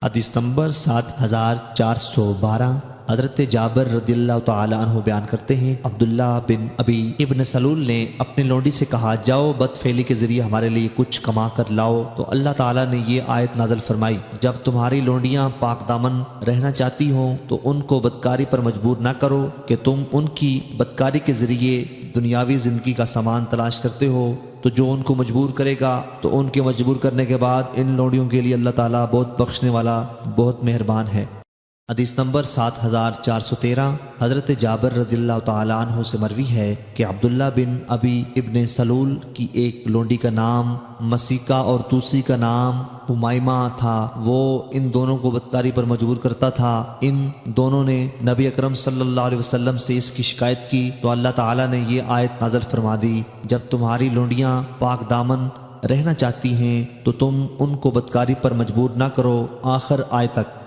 حدیث نمبر 7412 حضرت جابر رضی اللہ تعالی عنہ بیان کرتے ہیں، عبداللہ بن ابی ابن سلول نے اپنی لونڈی سے کہا، جاؤ بد فعلی کے ذریعے ہمارے لیے کچھ کما کر لاؤ۔ تو اللہ تعالیٰ نے یہ آیت نازل فرمائی، جب تمہاری لونڈیاں پاک دامن رہنا چاہتی ہوں تو ان کو بدکاری پر مجبور نہ کرو کہ تم ان کی بدکاری کے ذریعے دنیاوی زندگی کا سامان تلاش کرتے ہو، تو جو ان کو مجبور کرے گا تو ان کے مجبور کرنے کے بعد ان لونڈیوں کے لیے اللہ تعالیٰ بہت بخشنے والا، بہت مہربان ہے۔ حدیث نمبر 7413 حضرت جابر رضی اللہ تعالیٰ عنہ سے مروی ہے کہ عبداللہ بن ابی ابن سلول کی ایک لونڈی کا نام مسیکہ اور دوسری کا نام حمائمہ تھا، وہ ان دونوں کو بدکاری پر مجبور کرتا تھا۔ ان دونوں نے نبی اکرم صلی اللہ علیہ وسلم سے اس کی شکایت کی تو اللہ تعالیٰ نے یہ آیت نازل فرما دی، جب تمہاری لونڈیاں پاک دامن رہنا چاہتی ہیں تو تم ان کو بدکاری پر مجبور نہ کرو، آخر آیت تک۔